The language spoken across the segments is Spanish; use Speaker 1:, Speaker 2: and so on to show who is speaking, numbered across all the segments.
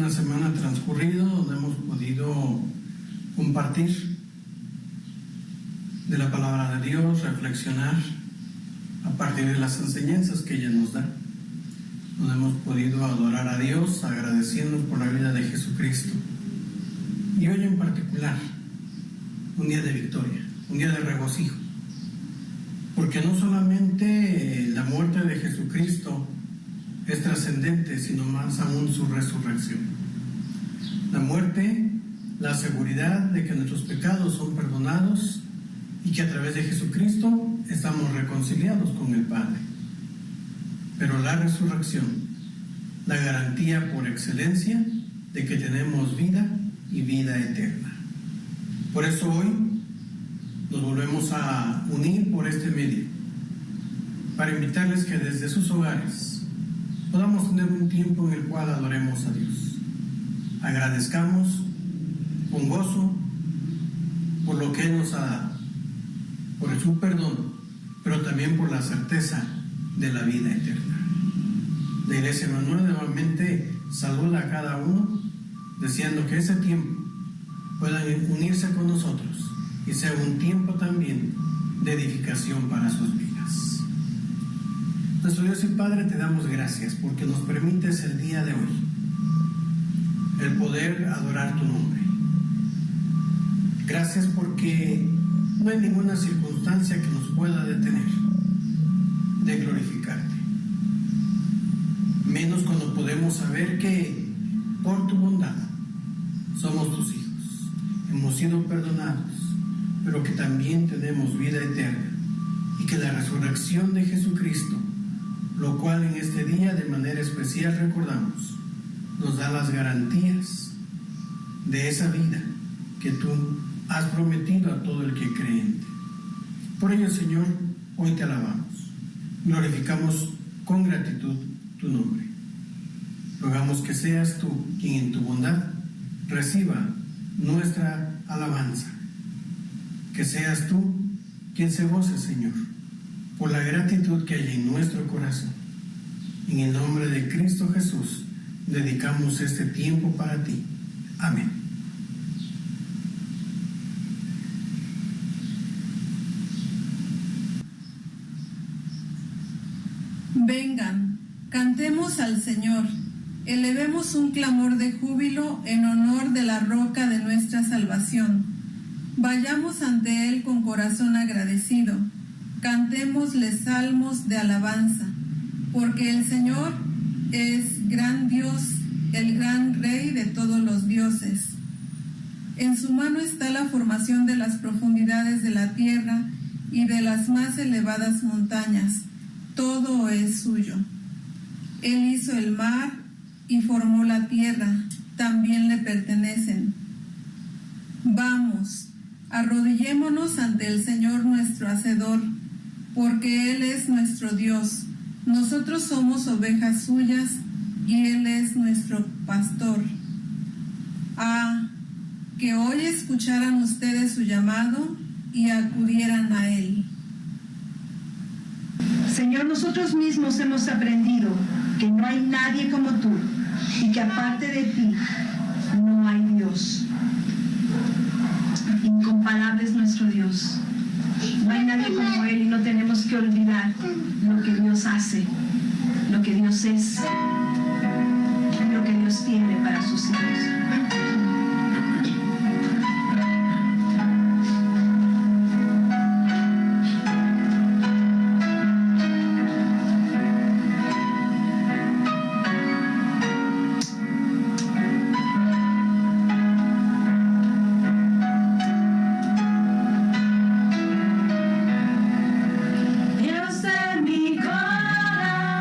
Speaker 1: una semana transcurrida donde hemos podido compartir de la palabra de Dios, reflexionar a partir de las enseñanzas que ella nos da, donde hemos podido adorar a Dios agradeciendo por la vida de Jesucristo. Y hoy en particular, un día de victoria, un día de regocijo, porque no solamente la muerte de Jesucristo es trascendente, sino más aún su resurrección. La muerte, la seguridad de que nuestros pecados son perdonados y que a través de Jesucristo estamos reconciliados con el Padre. Pero la resurrección, la garantía por excelencia de que tenemos vida y vida eterna. Por eso hoy nos volvemos a unir por este medio, para invitarles que desde sus hogares podamos tener un tiempo en el cual adoremos a Dios. Agradezcamos con gozo por lo que Él nos ha dado, por su perdón, pero también por la certeza de la vida eterna. La Iglesia Emanuel nuevamente saluda a cada uno, deseando que ese tiempo puedan unirse con nosotros y sea un tiempo también de edificación para sus vidas. Nuestro Dios y Padre, te damos gracias porque nos permites el día de hoy el poder adorar tu nombre. Gracias porque no hay ninguna circunstancia que nos pueda detener de glorificarte. Menos cuando podemos saber que por tu bondad somos tus hijos, hemos sido perdonados, pero que también tenemos vida eterna y que la resurrección de Jesucristo, lo cual en este día de manera especial recordamos, nos da las garantías de esa vida que tú has prometido a todo el que cree en ti. Por ello, Señor, hoy te alabamos, glorificamos con gratitud tu nombre. Rogamos que seas tú quien en tu bondad reciba nuestra alabanza, que seas tú quien se goce, Señor, por la gratitud que hay en nuestro corazón. En el nombre de Cristo Jesús, dedicamos este tiempo para ti. Amén.
Speaker 2: Vengan, cantemos al Señor, elevemos un clamor de júbilo en honor de la roca de nuestra salvación. Vayamos ante Él con corazón agradecido, cantémosle salmos de alabanza, porque el Señor es gran Dios, el gran Rey de todos los dioses. En su mano está la formación de las profundidades de la tierra y de las más elevadas montañas. Todo es suyo. Él hizo el mar y formó la tierra, también le pertenecen. Vamos, arrodillémonos ante el Señor nuestro Hacedor, porque Él es nuestro Dios. Nosotros somos ovejas suyas y Él es nuestro pastor. Ah, que hoy escucharan ustedes su llamado y acudieran a Él.
Speaker 3: Señor, nosotros mismos hemos aprendido que no hay nadie como tú y que aparte de ti no hay Dios. Incomparable es nuestro Dios. No hay nadie como Él y no tenemos que olvidar lo que Dios hace, lo que Dios es y lo que Dios tiene para sus hijos.
Speaker 4: Dios de mi corazón.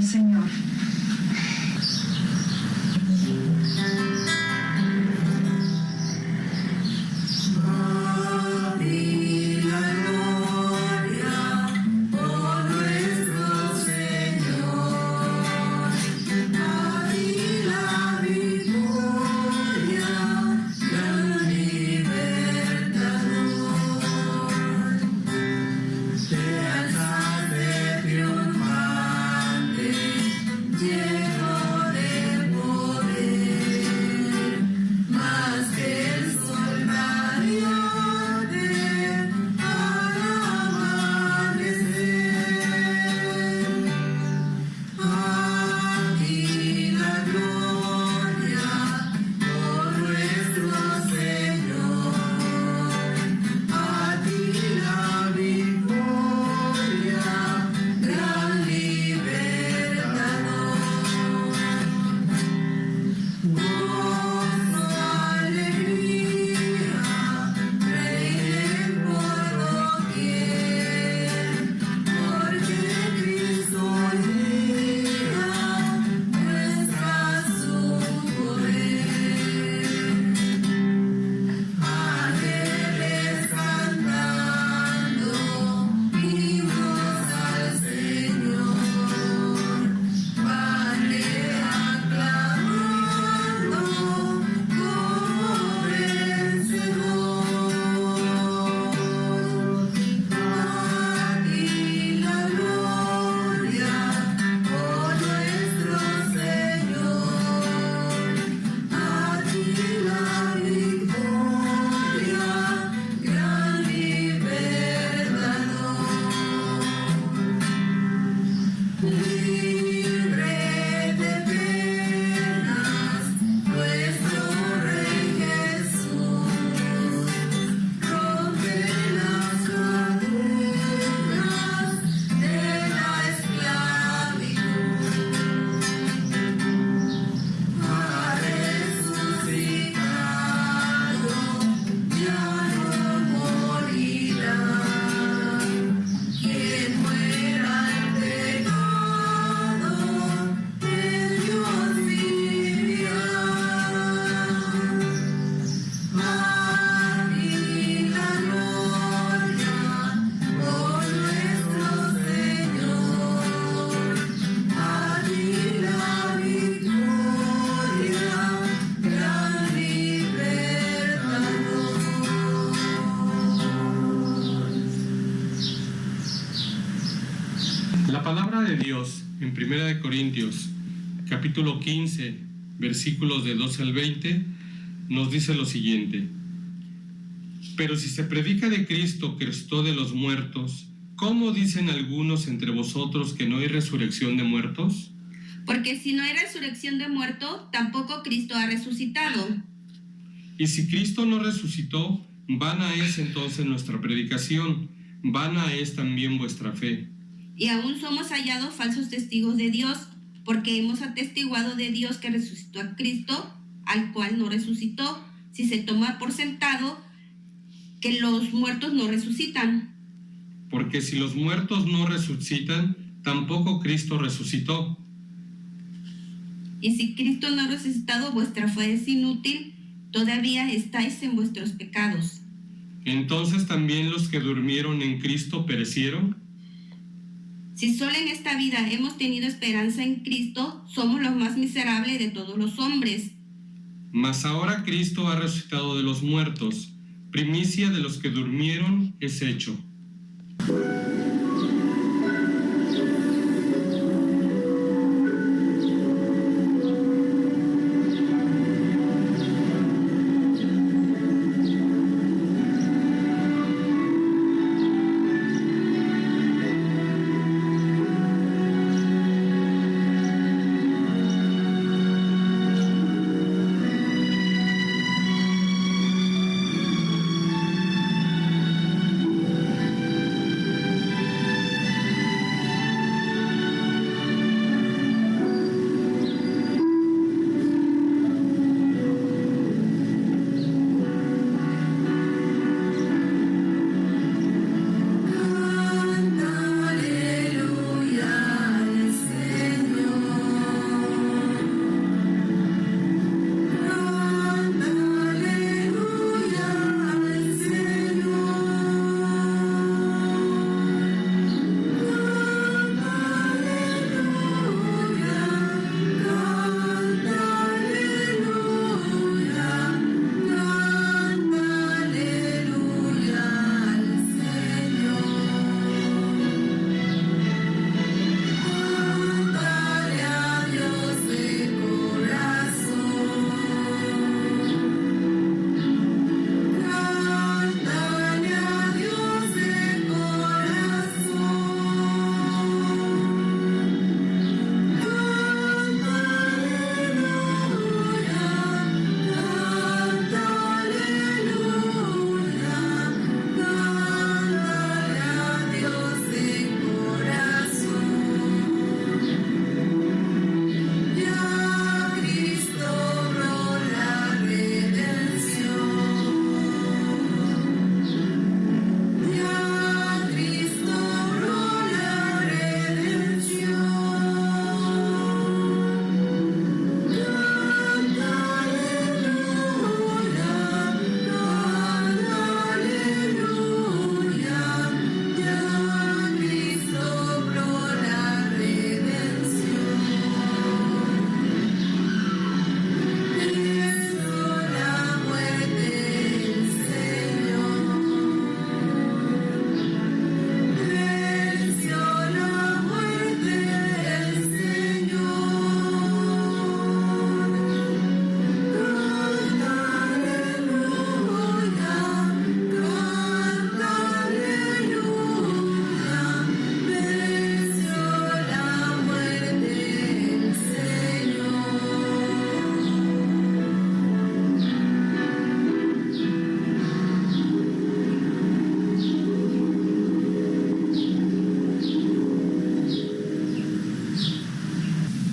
Speaker 3: Señor.
Speaker 4: La palabra de Dios en 1 Corintios, capítulo 15, versículos de 12 al 20, nos dice lo siguiente: pero si se predica de Cristo que resucitó de los muertos, ¿cómo dicen algunos entre vosotros que no hay resurrección de muertos?
Speaker 5: Porque si no hay resurrección de muerto, tampoco Cristo ha resucitado.
Speaker 4: Y si Cristo no resucitó, vana es entonces nuestra predicación, vana es también vuestra fe.
Speaker 5: Y aún somos hallados falsos testigos de Dios, porque hemos atestiguado de Dios que resucitó a Cristo, al cual no resucitó, si se toma por sentado que los muertos no resucitan.
Speaker 4: Porque si los muertos no resucitan, tampoco Cristo resucitó.
Speaker 5: Y si Cristo no ha resucitado, vuestra fe es inútil, todavía estáis en vuestros pecados.
Speaker 4: Entonces también los que durmieron en Cristo perecieron.
Speaker 5: Si solo en esta vida hemos tenido esperanza en Cristo, somos los más miserables de todos los hombres.
Speaker 4: Mas ahora Cristo ha resucitado de los muertos, primicia de los que durmieron es hecho.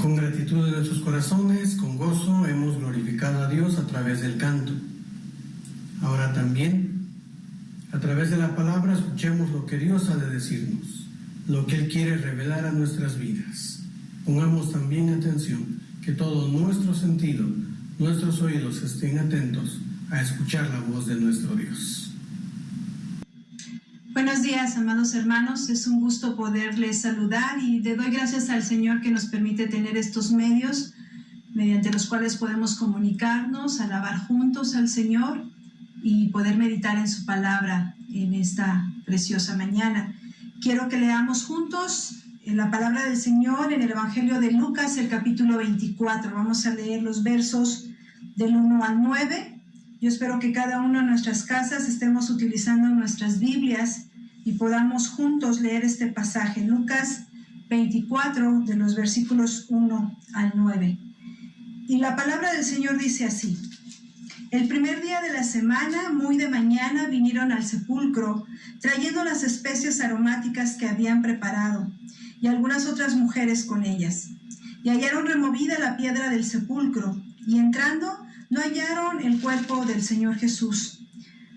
Speaker 1: Con gratitud en nuestros corazones, con gozo, hemos glorificado a Dios a través del canto. Ahora también, a través de la palabra, escuchemos lo que Dios ha de decirnos, lo que Él quiere revelar a nuestras vidas. Pongamos también atención, que todo nuestro sentido, nuestros oídos estén atentos a escuchar la voz de nuestro Dios.
Speaker 3: Buenos días, amados hermanos. Es un gusto poderles saludar y le doy gracias al Señor que nos permite tener estos medios mediante los cuales podemos comunicarnos, alabar juntos al Señor y poder meditar en su palabra en esta preciosa mañana. Quiero que leamos juntos la palabra del Señor en el Evangelio de Lucas, el capítulo 24. Vamos a leer los versos del 1 al 9. Yo espero que cada uno en nuestras casas estemos utilizando nuestras Biblias y podamos juntos leer este pasaje. Lucas 24, de los versículos 1 al 9. Y la palabra del Señor dice así: El primer día de la semana, muy de mañana, vinieron al sepulcro, trayendo las especias aromáticas que habían preparado, y algunas otras mujeres con ellas. Y hallaron removida la piedra del sepulcro, y entrando, no hallaron el cuerpo del Señor Jesús.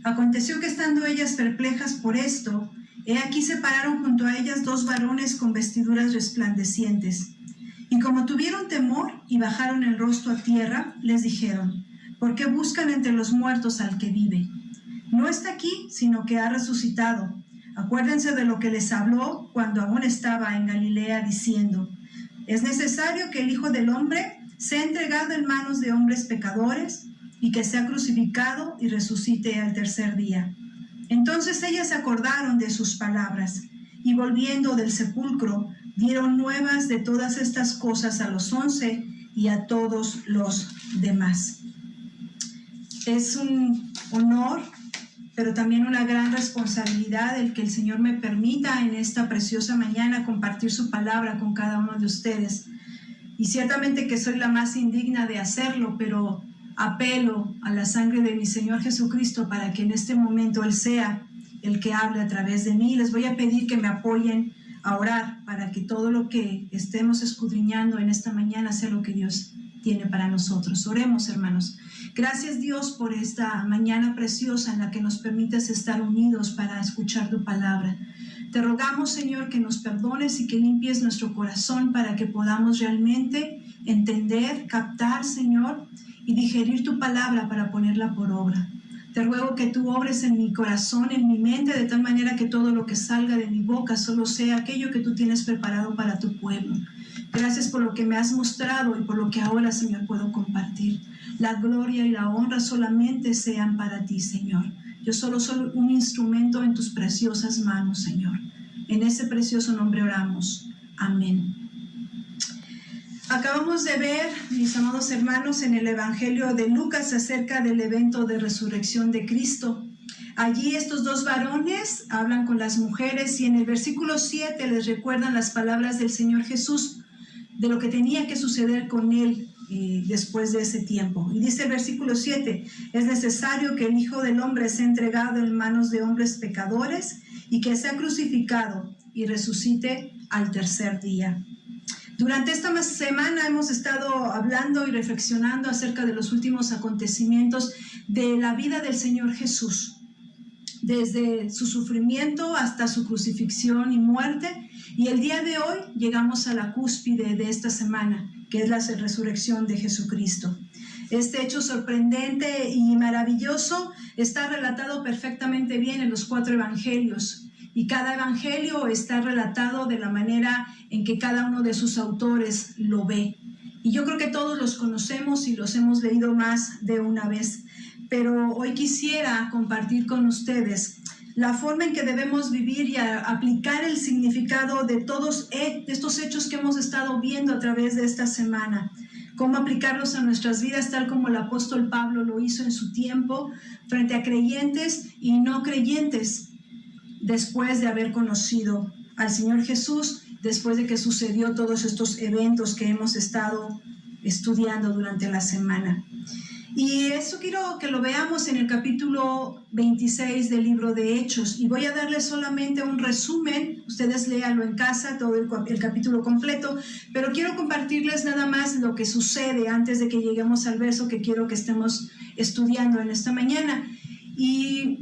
Speaker 3: Aconteció que estando ellas perplejas por esto, he aquí se pararon junto a ellas dos varones con vestiduras resplandecientes. Y como tuvieron temor y bajaron el rostro a tierra, les dijeron: ¿Por qué buscan entre los muertos al que vive? No está aquí, sino que ha resucitado. Acuérdense de lo que les habló cuando aún estaba en Galilea, diciendo: Es necesario que el Hijo del Hombre sea entregado en manos de hombres pecadores y que sea crucificado y resucite al tercer día. Entonces ellas se acordaron de sus palabras y volviendo del sepulcro dieron nuevas de todas estas cosas a los 11 y a todos los demás. Es un honor, pero también una gran responsabilidad el que el Señor me permita en esta preciosa mañana compartir su palabra con cada uno de ustedes. Y ciertamente que soy la más indigna de hacerlo, pero apelo a la sangre de mi Señor Jesucristo para que en este momento Él sea el que hable a través de mí. Les voy a pedir que me apoyen a orar para que todo lo que estemos escudriñando en esta mañana sea lo que Dios tiene para nosotros. Oremos, hermanos. Gracias, Dios, por esta mañana preciosa en la que nos permites estar unidos para escuchar tu palabra. Te rogamos, Señor, que nos perdones y que limpies nuestro corazón para que podamos realmente entender, captar, Señor, y digerir tu palabra para ponerla por obra. Te ruego que tú obres en mi corazón, en mi mente, de tal manera que todo lo que salga de mi boca solo sea aquello que tú tienes preparado para tu pueblo. Gracias por lo que me has mostrado y por lo que ahora, Señor, puedo compartir. La gloria y la honra solamente sean para ti, Señor. Yo solo soy un instrumento en tus preciosas manos, Señor. En ese precioso nombre oramos. Amén. Acabamos de ver, mis amados hermanos, en el Evangelio de Lucas acerca del evento de resurrección de Cristo. Allí estos dos varones hablan con las mujeres y en el versículo 7 les recuerdan las palabras del Señor Jesús de lo que tenía que suceder con Él después de ese tiempo. Y dice el versículo 7, es necesario que el Hijo del Hombre sea entregado en manos de hombres pecadores y que sea crucificado y resucite al tercer día. Durante esta semana hemos estado hablando y reflexionando acerca de los últimos acontecimientos de la vida del Señor Jesús, desde su sufrimiento hasta su crucifixión y muerte, y el día de hoy llegamos a la cúspide de esta semana, que es la resurrección de Jesucristo. Este hecho sorprendente y maravilloso está relatado perfectamente bien en los 4 evangelios, y cada evangelio está relatado de la manera en que cada uno de sus autores lo ve. Y yo creo que todos los conocemos y los hemos leído más de una vez, pero hoy quisiera compartir con ustedes la forma en que debemos vivir y aplicar el significado de todos estos hechos que hemos estado viendo a través de esta semana. Cómo aplicarlos a nuestras vidas tal como el apóstol Pablo lo hizo en su tiempo frente a creyentes y no creyentes, después de haber conocido al Señor Jesús, después de que sucedió todos estos eventos que hemos estado estudiando durante la semana. Y eso quiero que lo veamos en el capítulo 26 del libro de Hechos. Y voy a darles solamente un resumen, ustedes léanlo en casa, todo el capítulo completo, pero quiero compartirles nada más lo que sucede antes de que lleguemos al verso que quiero que estemos estudiando en esta mañana. Y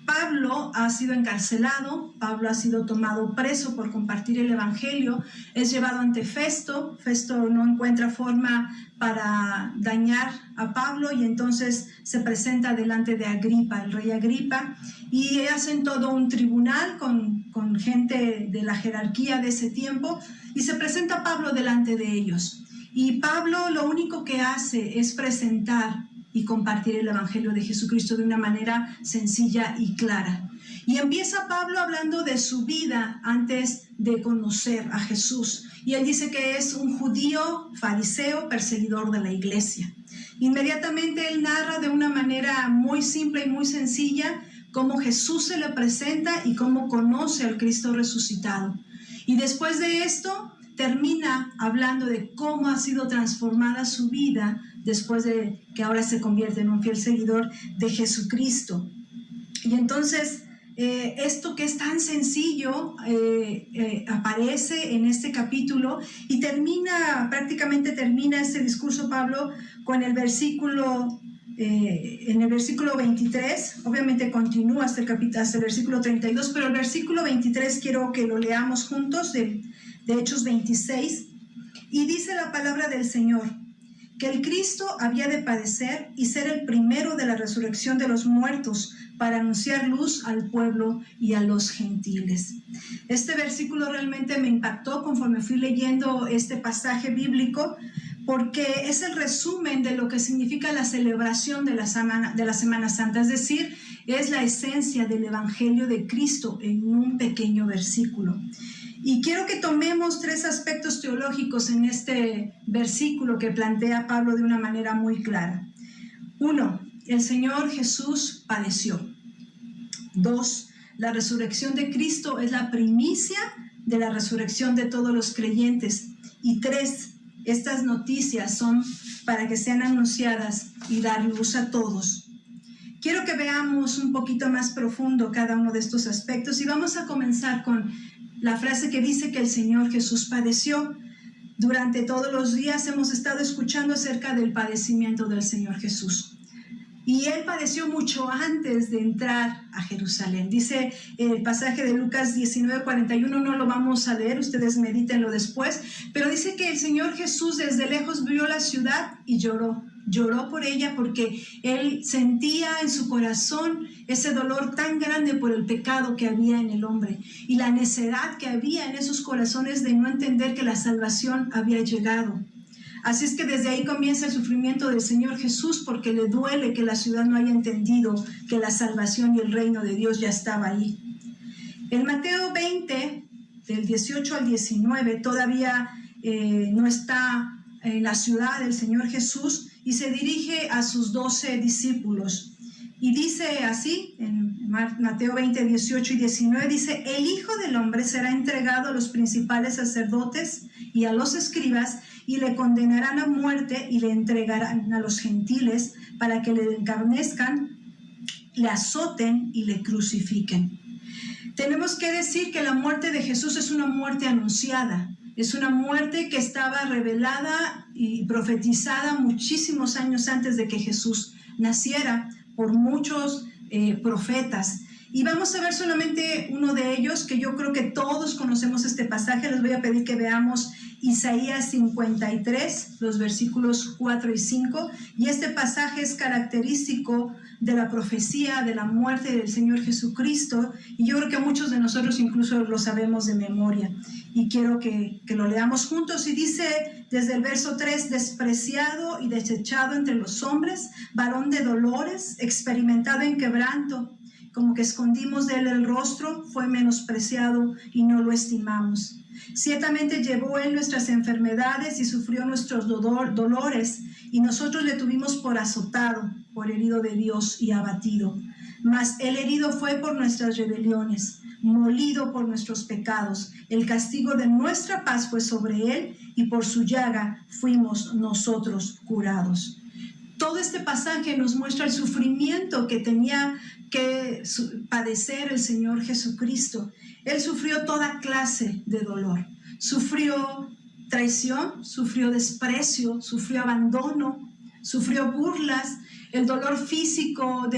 Speaker 3: Pablo ha sido encarcelado, Pablo ha sido tomado preso por compartir el evangelio, es llevado ante Festo, Festo no encuentra forma para dañar a Pablo y entonces se presenta delante de Agripa, el rey Agripa, y hacen todo un tribunal con gente de la jerarquía de ese tiempo y se presenta Pablo delante de ellos. Y Pablo lo único que hace es presentar y compartir el evangelio de Jesucristo de una manera sencilla y clara. Y empieza Pablo hablando de su vida antes de conocer a Jesús. Y él dice que es un judío fariseo, perseguidor de la iglesia. Inmediatamente él narra de una manera muy simple y muy sencilla cómo Jesús se le presenta y cómo conoce al Cristo resucitado. Y después de esto termina hablando de cómo ha sido transformada su vida después de que ahora se convierte en un fiel seguidor de Jesucristo. Y entonces esto que es tan sencillo aparece en este capítulo y prácticamente termina este discurso Pablo con el versículo en el versículo 23, obviamente continúa hasta el versículo 32, pero el versículo 23 quiero que lo leamos juntos de Hechos 26, y dice la palabra del Señor, que el Cristo había de padecer y ser el primero de la resurrección de los muertos para anunciar luz al pueblo y a los gentiles. Este versículo realmente me impactó conforme fui leyendo este pasaje bíblico, porque es el resumen de lo que significa la celebración de la Semana Santa, es decir, es la esencia del Evangelio de Cristo en un pequeño versículo. Y quiero que tomemos 3 aspectos teológicos en este versículo que plantea Pablo de una manera muy clara. 1, el Señor Jesús padeció. 2, la resurrección de Cristo es la primicia de la resurrección de todos los creyentes. Y 3, estas noticias son para que sean anunciadas y dar luz a todos. Quiero que veamos un poquito más profundo cada uno de estos aspectos y vamos a comenzar con la frase que dice que el Señor Jesús padeció. Durante todos los días hemos estado escuchando acerca del padecimiento del Señor Jesús. Y Él padeció mucho antes de entrar a Jerusalén. Dice el pasaje de Lucas 19:41, no lo vamos a leer, ustedes medítenlo después, pero dice que el Señor Jesús desde lejos vio la ciudad y lloró. Lloró por ella porque Él sentía en su corazón ese dolor tan grande por el pecado que había en el hombre y la necedad que había en esos corazones de no entender que la salvación había llegado. Así es que desde ahí comienza el sufrimiento del Señor Jesús, porque le duele que la ciudad no haya entendido que la salvación y el reino de Dios ya estaba ahí. En Mateo 20, del 18 al 19, todavía no está en la ciudad del Señor Jesús y se dirige a sus 12 discípulos. Y dice así, en Mateo 20, 18 y 19, dice, el Hijo del Hombre será entregado a los principales sacerdotes y a los escribas, y le condenarán a muerte y le entregarán a los gentiles para que le encarnezcan, le azoten y le crucifiquen. Tenemos que decir que la muerte de Jesús es una muerte anunciada, es una muerte que estaba revelada y profetizada muchísimos años antes de que Jesús naciera por muchos profetas. Y vamos a ver solamente uno de ellos, que yo creo que todos conocemos este pasaje. Les voy a pedir que veamos Isaías 53, los versículos 4 y 5. Y este pasaje es característico de la profecía de la muerte del Señor Jesucristo. Y yo creo que muchos de nosotros incluso lo sabemos de memoria. Y quiero que lo leamos juntos. Y dice desde el verso 3, despreciado y desechado entre los hombres, varón de dolores, experimentado en quebranto, como que escondimos de él el rostro, fue menospreciado y no lo estimamos. Ciertamente llevó él nuestras enfermedades y sufrió nuestros dolores, y nosotros le tuvimos por azotado, por herido de Dios y abatido. Mas el herido fue por nuestras rebeliones, molido por nuestros pecados. El castigo de nuestra paz fue sobre él, y por su llaga fuimos nosotros curados. Todo este pasaje nos muestra el sufrimiento que tenía que padecer el Señor Jesucristo. Él sufrió toda clase de dolor. Sufrió traición, sufrió desprecio, sufrió abandono, sufrió burlas, el dolor físico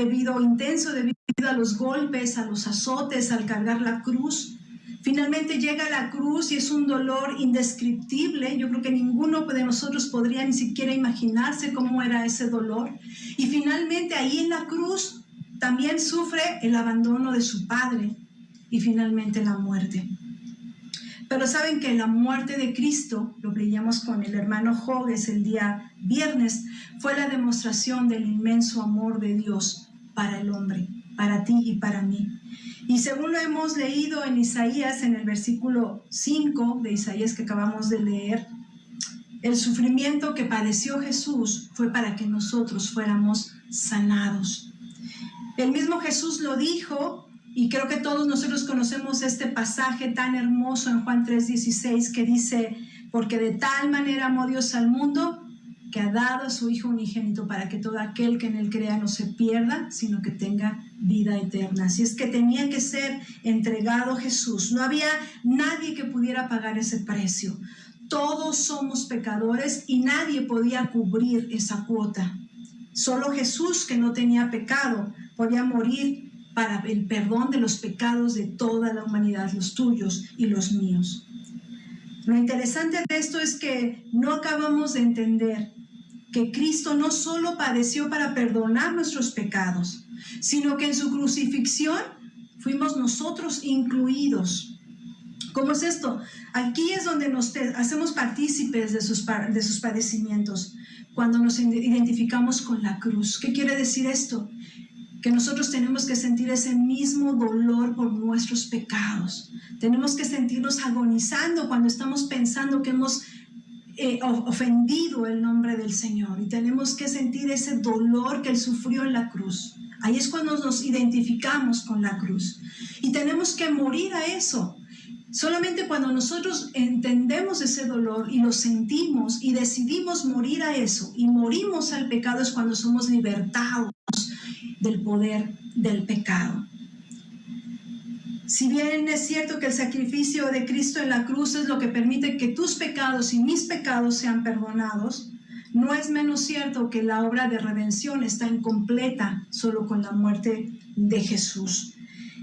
Speaker 3: intenso debido a los golpes, a los azotes, al cargar la cruz. Finalmente llega a la cruz y es un dolor indescriptible. Yo creo que ninguno de nosotros podría ni siquiera imaginarse cómo era ese dolor. Y finalmente ahí en la cruz también sufre el abandono de su Padre y finalmente la muerte. Pero saben que la muerte de Cristo, lo leíamos con el hermano Jogues el día viernes, fue la demostración del inmenso amor de Dios para el hombre, para ti y para mí. Y según lo hemos leído en Isaías, en el versículo 5 de Isaías que acabamos de leer, el sufrimiento que padeció Jesús fue para que nosotros fuéramos sanados. El mismo Jesús lo dijo, y creo que todos nosotros conocemos este pasaje tan hermoso en Juan 3:16 que dice: porque de tal manera amó Dios al mundo que ha dado a su Hijo unigénito para que todo aquel que en él crea no se pierda, sino que tenga vida eterna. Así es que tenía que ser entregado Jesús. No había nadie que pudiera pagar ese precio. Todos somos pecadores y nadie podía cubrir esa cuota. Solo Jesús, que no tenía pecado, podía morir para el perdón de los pecados de toda la humanidad, los tuyos y los míos. Lo interesante de esto es que no acabamos de entender que Cristo no solo padeció para perdonar nuestros pecados, sino que en su crucifixión fuimos nosotros incluidos. ¿Cómo es esto? Aquí es donde nos hacemos partícipes de sus padecimientos, cuando nos identificamos con la cruz. ¿Qué quiere decir esto? Que nosotros tenemos que sentir ese mismo dolor por nuestros pecados. Tenemos que sentirnos agonizando cuando estamos pensando que hemos ofendido el nombre del Señor, y tenemos que sentir ese dolor que Él sufrió en la cruz. Ahí es cuando nos identificamos con la cruz y tenemos que morir a eso. Solamente cuando nosotros entendemos ese dolor y lo sentimos y decidimos morir a eso y morimos al pecado es cuando somos libertados del poder del pecado. Si bien es cierto que el sacrificio de Cristo en la cruz es lo que permite que tus pecados y mis pecados sean perdonados, no es menos cierto que la obra de redención está incompleta solo con la muerte de Jesús.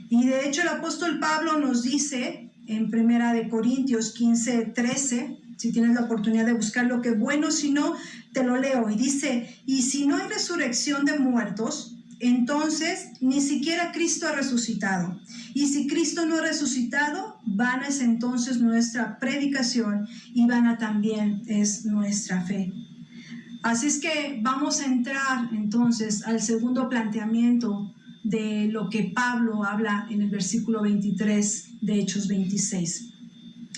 Speaker 3: Y de hecho el apóstol Pablo nos dice en 1 Corintios 15:13, si tienes la oportunidad de buscarlo, que bueno, si no, te lo leo, y dice: y si no hay resurrección de muertos, entonces ni siquiera Cristo ha resucitado. Y si Cristo no ha resucitado, vana es entonces nuestra predicación y vana también es nuestra fe. Así es que vamos a entrar entonces al segundo planteamiento de lo que Pablo habla en el versículo 23 de Hechos 26.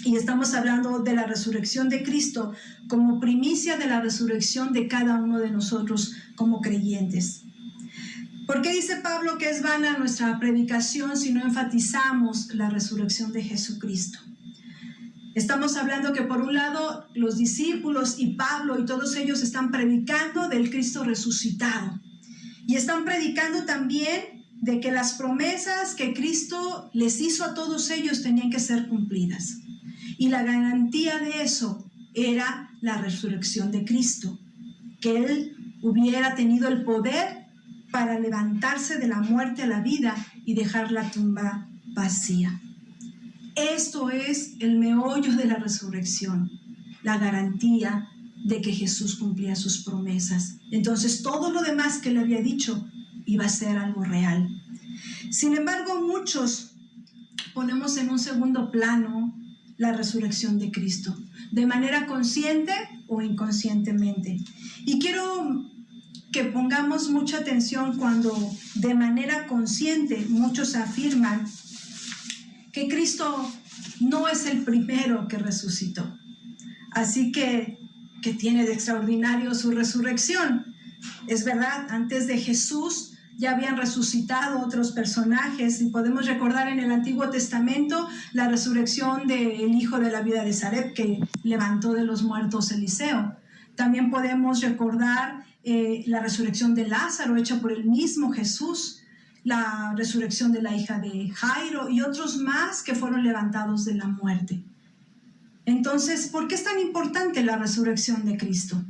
Speaker 3: Y estamos hablando de la resurrección de Cristo como primicia de la resurrección de cada uno de nosotros como creyentes. ¿Por qué dice Pablo que es vana nuestra predicación si no enfatizamos la resurrección de Jesucristo? Estamos hablando que por un lado los discípulos y Pablo y todos ellos están predicando del Cristo resucitado. Y están predicando también de que las promesas que Cristo les hizo a todos ellos tenían que ser cumplidas. Y la garantía de eso era la resurrección de Cristo, que Él hubiera tenido el poder para levantarse de la muerte a la vida y dejar la tumba vacía. Esto es el meollo de la resurrección, la garantía de que Jesús cumplía sus promesas. Entonces todo lo demás que le había dicho iba a ser algo real. Sin embargo, muchos ponemos en un segundo plano la resurrección de Cristo, de manera consciente o inconscientemente. Y quiero que pongamos mucha atención cuando de manera consciente muchos afirman que Cristo no es el primero que resucitó. Así que tiene de extraordinario su resurrección. Es verdad, antes de Jesús ya habían resucitado otros personajes, y podemos recordar en el Antiguo Testamento la resurrección del hijo de la viuda de Sarepta que levantó de los muertos Eliseo. También podemos recordar la resurrección de Lázaro, hecha por el mismo Jesús, la resurrección de la hija de Jairo y otros más que fueron levantados de la muerte. Entonces, ¿por qué es tan importante la resurrección de Cristo?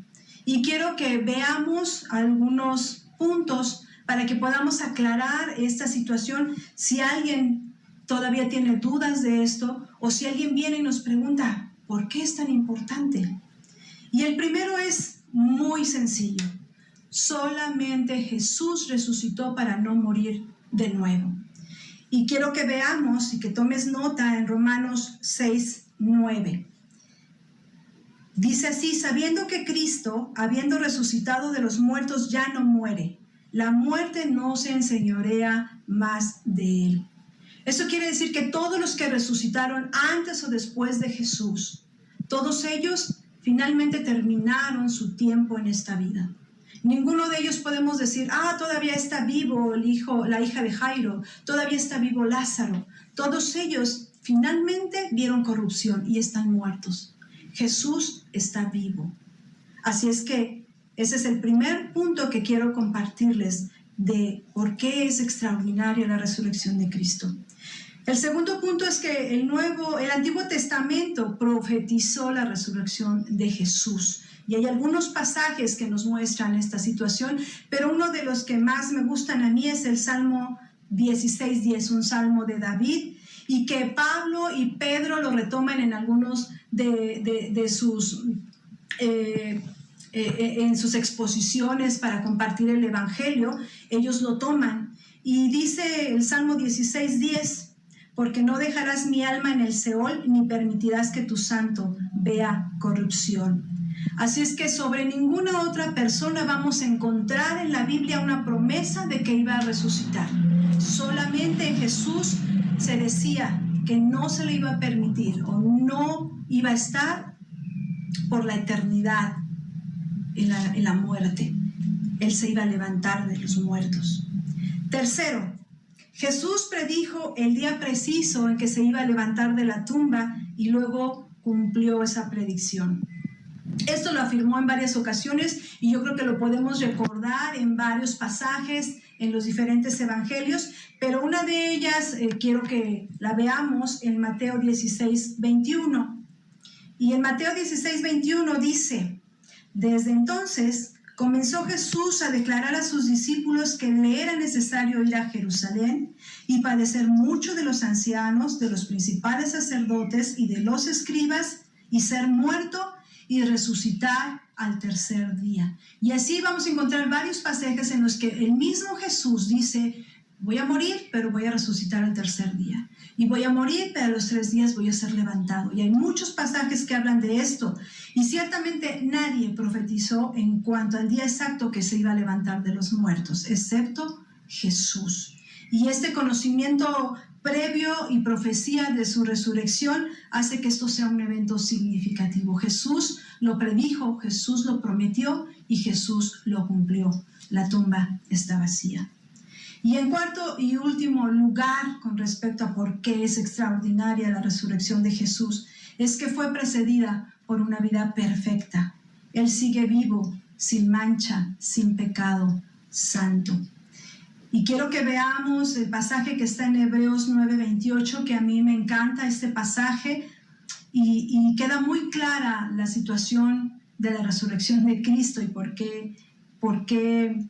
Speaker 3: Y quiero que veamos algunos puntos para que podamos aclarar esta situación. Si alguien todavía tiene dudas de esto, o si alguien viene y nos pregunta, ¿por qué es tan importante? Y el primero es muy sencillo. Solamente Jesús resucitó para no morir de nuevo. Y quiero que veamos y que tomes nota en Romanos 6:9. Dice así: sabiendo que Cristo, habiendo resucitado de los muertos, ya no muere, la muerte no se enseñorea más de él. Eso quiere decir que todos los que resucitaron antes o después de Jesús, todos ellos finalmente terminaron su tiempo en esta vida. Ninguno de ellos podemos decir, todavía está vivo la hija de Jairo, todavía está vivo Lázaro. Todos ellos finalmente vieron corrupción y están muertos. Jesús está vivo. Así es que ese es el primer punto que quiero compartirles de por qué es extraordinaria la resurrección de Cristo. El segundo punto es que el Antiguo Testamento profetizó la resurrección de Jesús. Y hay algunos pasajes que nos muestran esta situación, pero uno de los que más me gustan a mí es el Salmo 16:10, un salmo de David, y que Pablo y Pedro lo retoman en algunos de sus en sus exposiciones para compartir el Evangelio. Ellos lo toman y dice el Salmo 16:10: porque no dejarás mi alma en el Seol, ni permitirás que tu santo vea corrupción. Así es que sobre ninguna otra persona vamos a encontrar en la Biblia una promesa de que iba a resucitar. Solamente en Jesús se decía que no se le iba a permitir o no iba a estar por la eternidad en la muerte. Él se iba a levantar de los muertos. Tercero, Jesús predijo el día preciso en que se iba a levantar de la tumba y luego cumplió esa predicción. Esto lo afirmó en varias ocasiones y yo creo que lo podemos recordar en varios pasajes en los diferentes evangelios, pero una de ellas quiero que la veamos en Mateo 16:21. Y en Mateo 16:21 dice: desde entonces comenzó Jesús a declarar a sus discípulos que le era necesario ir a Jerusalén y padecer mucho de los ancianos, de los principales sacerdotes y de los escribas, y ser muerto y resucitar al tercer día. Y así vamos a encontrar varios pasajes en los que el mismo Jesús dice: voy a morir, pero voy a resucitar al tercer día. Y voy a morir, pero a los 3 días voy a ser levantado. Y hay muchos pasajes que hablan de esto. Y ciertamente nadie profetizó en cuanto al día exacto que se iba a levantar de los muertos, excepto Jesús. Y este conocimiento previo y profecía de su resurrección hace que esto sea un evento significativo. Jesús lo predijo, Jesús lo prometió y Jesús lo cumplió. La tumba está vacía. Y en cuarto y último lugar, con respecto a por qué es extraordinaria la resurrección de Jesús, es que fue precedida por una vida perfecta. Él sigue vivo, sin mancha, sin pecado, santo. Y quiero que veamos el pasaje que está en Hebreos 9:28, que a mí me encanta este pasaje, y queda muy clara la situación de la resurrección de Cristo y por qué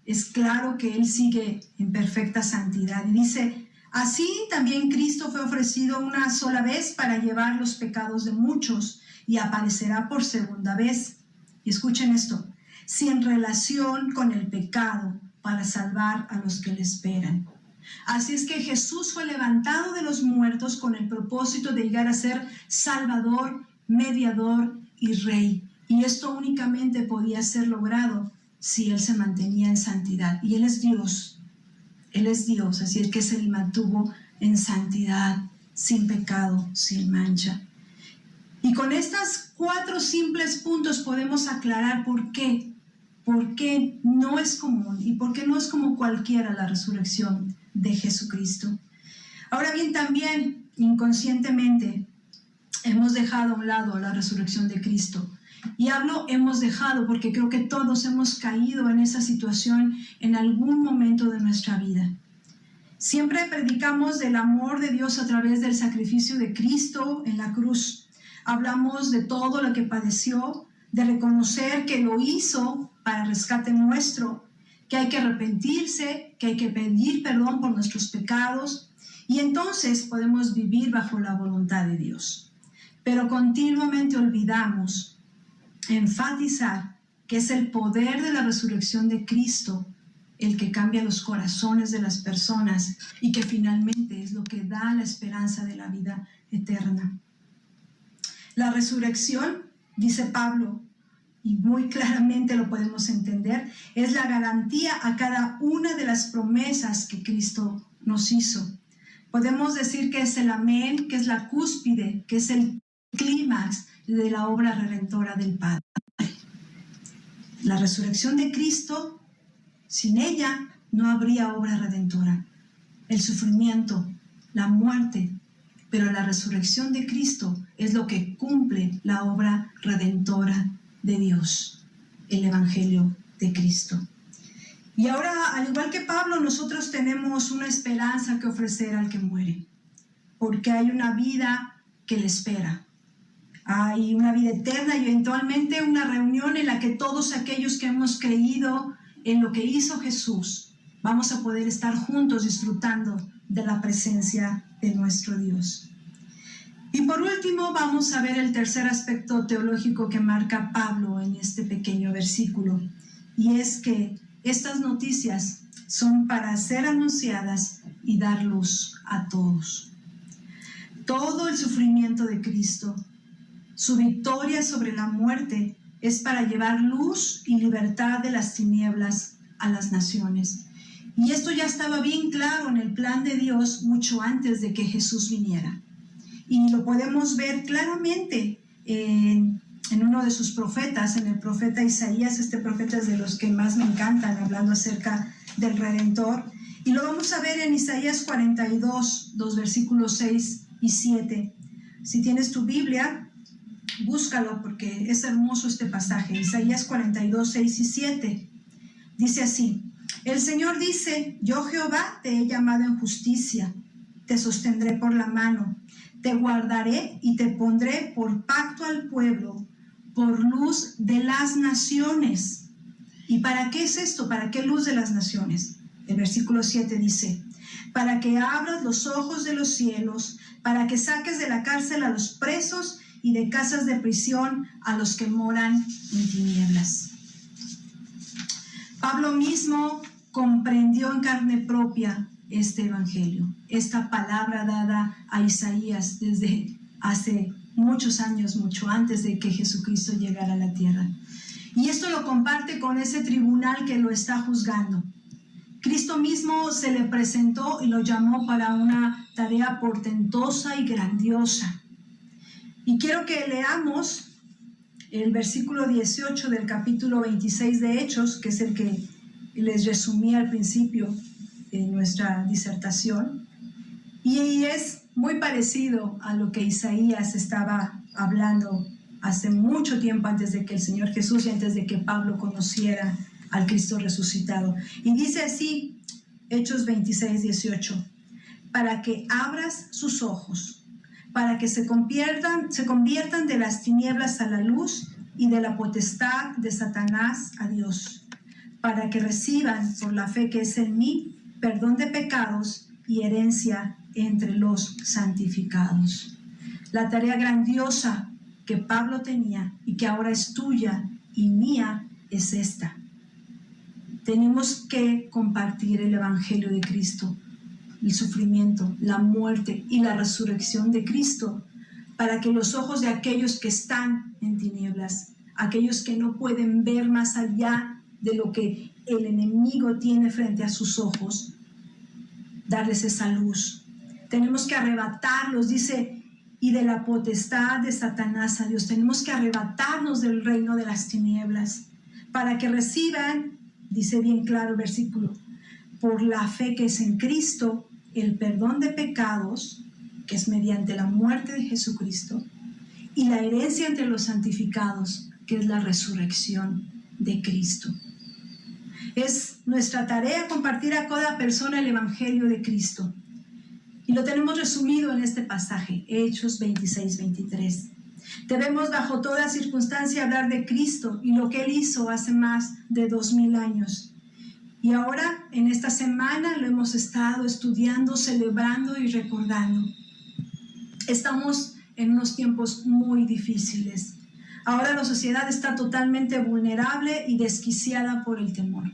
Speaker 3: es claro que Él sigue en perfecta santidad. Y dice: así también Cristo fue ofrecido una sola vez para llevar los pecados de muchos, y aparecerá por segunda vez. Y escuchen esto: sin relación con el pecado, para salvar a los que le esperan. Así es que Jesús fue levantado de los muertos con el propósito de llegar a ser Salvador, mediador y Rey. Y esto únicamente podía ser logrado si Él se mantenía en santidad. Y Él es Dios. Él es Dios, así es que se le mantuvo en santidad, sin pecado, sin mancha. Y con estos 4 simples puntos podemos aclarar por qué no es común y por qué no es como cualquiera la resurrección de Jesucristo. Ahora bien, también inconscientemente hemos dejado a un lado la resurrección de Cristo y Y hablo hemos dejado porque creo que todos hemos caído en esa situación en algún momento de nuestra vida. Siempre predicamos del amor de Dios a través del sacrificio de Cristo en la cruz. Hablamos de todo lo que padeció, de reconocer que lo hizo para rescate nuestro, que hay que arrepentirse, que hay que pedir perdón por nuestros pecados, y entonces podemos vivir bajo la voluntad de Dios. Pero continuamente olvidamos enfatizar que es el poder de la resurrección de Cristo el que cambia los corazones de las personas y que finalmente es lo que da la esperanza de la vida eterna. La resurrección, dice Pablo, y muy claramente lo podemos entender, es la garantía a cada una de las promesas que Cristo nos hizo. Podemos decir que es el amén, que es la cúspide, que es el clímax de la obra redentora del Padre. La resurrección de Cristo, sin ella no habría obra redentora. El sufrimiento, la muerte, pero la resurrección de Cristo es lo que cumple la obra redentora de Dios, el Evangelio de Cristo. Y ahora, al igual que Pablo, nosotros tenemos una esperanza que ofrecer al que muere, porque hay una vida que le espera. Hay una vida eterna y eventualmente una reunión en la que todos aquellos que hemos creído en lo que hizo Jesús, vamos a poder estar juntos disfrutando de la presencia de nuestro Dios. Y por último, vamos a ver el tercer aspecto teológico que marca Pablo en este pequeño versículo, y es que estas noticias son para ser anunciadas y dar luz a todos. Todo el sufrimiento de Cristo, su victoria sobre la muerte, es para llevar luz y libertad de las tinieblas a las naciones. Y esto ya estaba bien claro en el plan de Dios mucho antes de que Jesús viniera. Y lo podemos ver claramente en uno de sus profetas, en el profeta Isaías. Este profeta es de los que más me encantan, hablando acerca del Redentor. Y lo vamos a ver en Isaías 42, los versículos 6 y 7. Si tienes tu Biblia, búscalo porque es hermoso este pasaje. Isaías 42, 6 y 7. Dice así: el Señor dice, yo Jehová te he llamado en justicia, te sostendré por la mano, te guardaré y te pondré por pacto al pueblo, por luz de las naciones. ¿Y para qué es esto? ¿Para qué luz de las naciones? El versículo 7 dice, para que abras los ojos de los cielos, para que saques de la cárcel a los presos y de casas de prisión a los que moran en tinieblas. Pablo mismo comprendió en carne propia este evangelio, esta palabra dada a Isaías desde hace muchos años, mucho antes de que Jesucristo llegara a la tierra. Y esto lo comparte con ese tribunal que lo está juzgando. Cristo mismo se le presentó y lo llamó para una tarea portentosa y grandiosa. Y quiero que leamos el versículo 18 del capítulo 26 de Hechos, que es el que les resumí al principio de nuestra disertación. Y es muy parecido a lo que Isaías estaba hablando hace mucho tiempo antes de que el Señor Jesús y antes de que Pablo conociera al Cristo resucitado. Y dice así, Hechos 26, 18, para que abras sus ojos, para que se conviertan de las tinieblas a la luz y de la potestad de Satanás a Dios, para que reciban por la fe que es en mí perdón de pecados y herencia entre los santificados. La tarea grandiosa que Pablo tenía y que ahora es tuya y mía es esta. Tenemos que compartir el Evangelio de Cristo, el sufrimiento, la muerte y la resurrección de Cristo, para que los ojos de aquellos que están en tinieblas, aquellos que no pueden ver más allá de lo que el enemigo tiene frente a sus ojos, darles esa luz. Tenemos que arrebatarlos, dice, y de la potestad de Satanás a Dios. Tenemos que arrebatarnos del reino de las tinieblas para que reciban, dice bien claro el versículo, por la fe que es en Cristo, el perdón de pecados, que es mediante la muerte de Jesucristo, y la herencia entre los santificados, que es la resurrección de Cristo. Es nuestra tarea compartir a cada persona el Evangelio de Cristo. Y lo tenemos resumido en este pasaje, Hechos 26-23. Debemos bajo toda circunstancia hablar de Cristo y lo que Él hizo hace más de 2000 años. Y ahora, en esta semana, lo hemos estado estudiando, celebrando y recordando. Estamos en unos tiempos muy difíciles. Ahora la sociedad está totalmente vulnerable y desquiciada por el temor.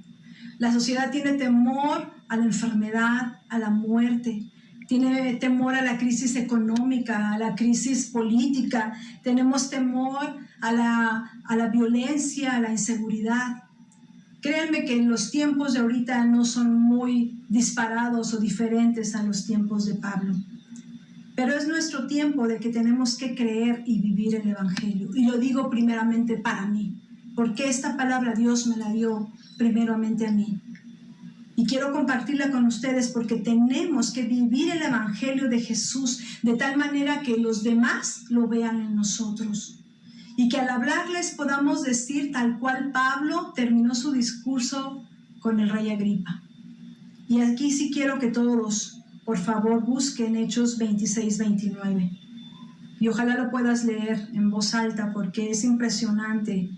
Speaker 3: La sociedad tiene temor a la enfermedad, a la muerte. Tiene temor a la crisis económica, a la crisis política. Tenemos temor a la violencia, a la inseguridad. Créanme que los tiempos de ahorita no son muy disparados o diferentes a los tiempos de Pablo. Pero es nuestro tiempo de que tenemos que creer y vivir el Evangelio. Y lo digo primeramente para mí, porque esta palabra Dios me la dio primeramente a mí. Y quiero compartirla con ustedes porque tenemos que vivir el Evangelio de Jesús de tal manera que los demás lo vean en nosotros. Y que al hablarles podamos decir tal cual Pablo terminó su discurso con el rey Agripa. Y aquí sí quiero que todos, por favor, busquen Hechos 26-29. Y ojalá lo puedas leer en voz alta porque es impresionante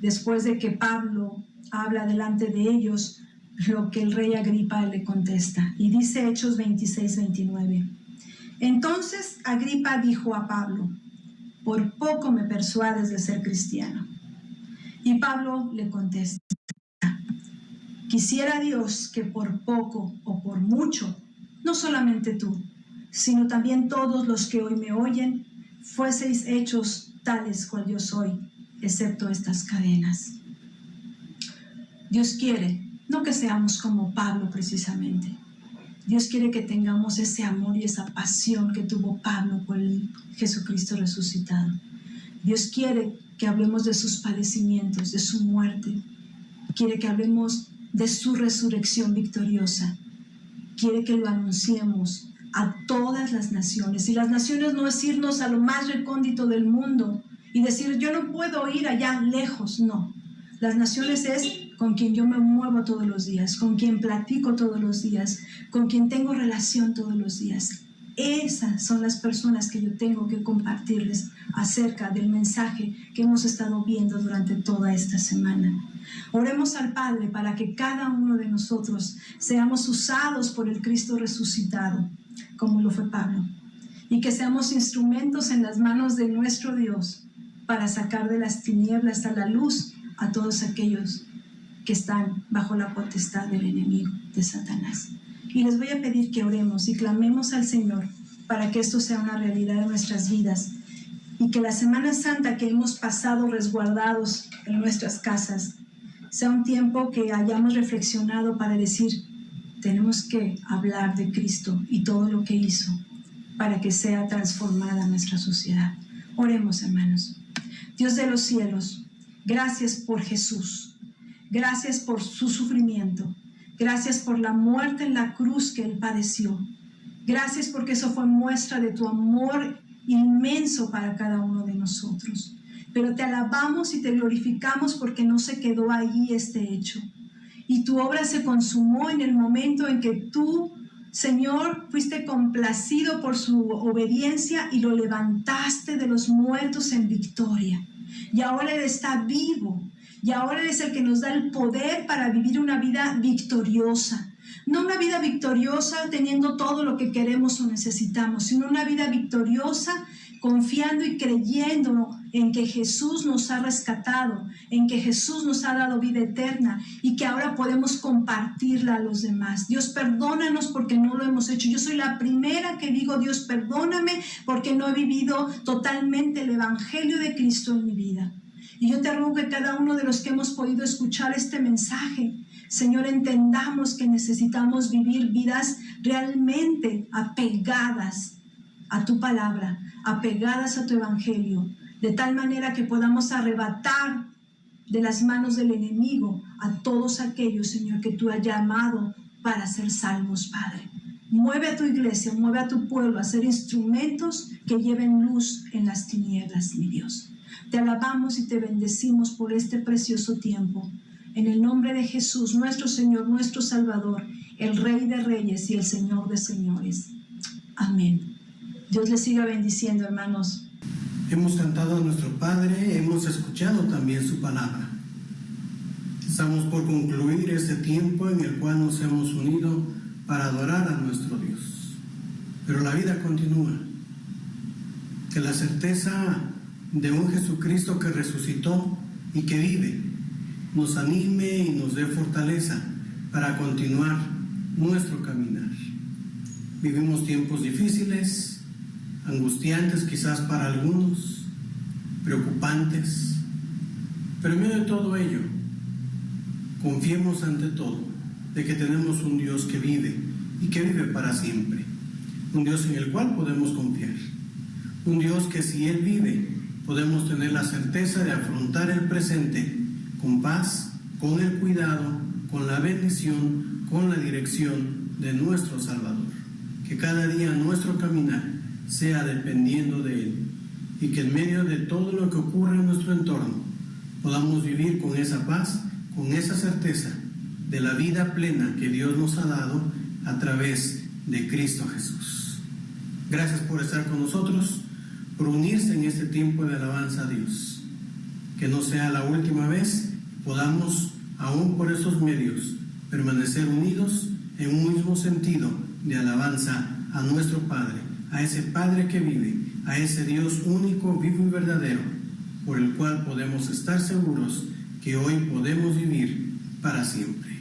Speaker 3: después de que Pablo habla delante de ellos lo que el rey Agripa le contesta. Y dice Hechos 26-29. Entonces Agripa dijo a Pablo: por poco me persuades de ser cristiano. Y Pablo le contesta: quisiera Dios que por poco o por mucho, no solamente tú, sino también todos los que hoy me oyen, fueseis hechos tales cual yo soy, excepto estas cadenas. Dios quiere, no que seamos como Pablo precisamente. Dios quiere que tengamos ese amor y esa pasión que tuvo Pablo por el Jesucristo resucitado. Dios quiere que hablemos de sus padecimientos, de su muerte. Quiere que hablemos de su resurrección victoriosa. Quiere que lo anunciemos a todas las naciones. Y las naciones no es irnos a lo más recóndito del mundo y decir yo no puedo ir allá lejos, no. Las naciones es con quien yo me muevo todos los días, con quien platico todos los días, con quien tengo relación todos los días. Esas son las personas que yo tengo que compartirles acerca del mensaje que hemos estado viendo durante toda esta semana. Oremos al Padre para que cada uno de nosotros seamos usados por el Cristo resucitado, como lo fue Pablo, y que seamos instrumentos en las manos de nuestro Dios para sacar de las tinieblas a la luz a todos aquellos que están bajo la potestad del enemigo, de Satanás. Y les voy a pedir que oremos y clamemos al Señor para que esto sea una realidad en nuestras vidas y que la Semana Santa que hemos pasado resguardados en nuestras casas sea un tiempo que hayamos reflexionado para decir, tenemos que hablar de Cristo y todo lo que hizo para que sea transformada nuestra sociedad. Oremos, hermanos. Dios de los cielos, gracias por Jesús. Gracias por su sufrimiento. Gracias por la muerte en la cruz que Él padeció. Gracias porque eso fue muestra de tu amor inmenso para cada uno de nosotros. Pero te alabamos y te glorificamos porque no se quedó ahí este hecho. Y tu obra se consumó en el momento en que tú, Señor, fuiste complacido por su obediencia y lo levantaste de los muertos en victoria. Y ahora Él está vivo. Y ahora eres el que nos da el poder para vivir una vida victoriosa. No una vida victoriosa teniendo todo lo que queremos o necesitamos, sino una vida victoriosa confiando y creyendo en que Jesús nos ha rescatado, en que Jesús nos ha dado vida eterna y que ahora podemos compartirla a los demás. Dios, perdónanos porque no lo hemos hecho. Yo soy la primera que digo, Dios, perdóname porque no he vivido totalmente el Evangelio de Cristo en mi vida. Y yo te ruego que cada uno de los que hemos podido escuchar este mensaje, Señor, entendamos que necesitamos vivir vidas realmente apegadas a tu palabra, apegadas a tu evangelio, de tal manera que podamos arrebatar de las manos del enemigo a todos aquellos, Señor, que tú has llamado para ser salvos, Padre. Mueve a tu iglesia, mueve a tu pueblo a ser instrumentos que lleven luz en las tinieblas, mi Dios. Te alabamos y te bendecimos por este precioso tiempo. En el nombre de Jesús, nuestro Señor, nuestro Salvador, el Rey de Reyes y el Señor de Señores. Amén. Dios les siga bendiciendo, hermanos.
Speaker 1: Hemos cantado a nuestro Padre, hemos escuchado también su palabra. Estamos por concluir este tiempo en el cual nos hemos unido para adorar a nuestro Dios. Pero la vida continúa. Que la certeza de un Jesucristo que resucitó y que vive nos anime y nos dé fortaleza para continuar nuestro caminar. Vivimos tiempos difíciles, angustiantes quizás para algunos, preocupantes, pero en medio de todo ello, confiemos ante todo de que tenemos un Dios que vive y que vive para siempre, un Dios en el cual podemos confiar, un Dios que si Él vive, podemos tener la certeza de afrontar el presente con paz, con el cuidado, con la bendición, con la dirección de nuestro Salvador. Que cada día nuestro caminar sea dependiendo de Él y que en medio de todo lo que ocurre en nuestro entorno podamos vivir con esa paz, con esa certeza de la vida plena que Dios nos ha dado a través de Cristo Jesús. Gracias por estar con nosotros, por unirse en este tiempo de alabanza a Dios. Que no sea la última vez, podamos, aún por esos medios, permanecer unidos en un mismo sentido de alabanza a nuestro Padre, a ese Padre que vive, a ese Dios único, vivo y verdadero, por el cual podemos estar seguros que hoy podemos vivir para siempre.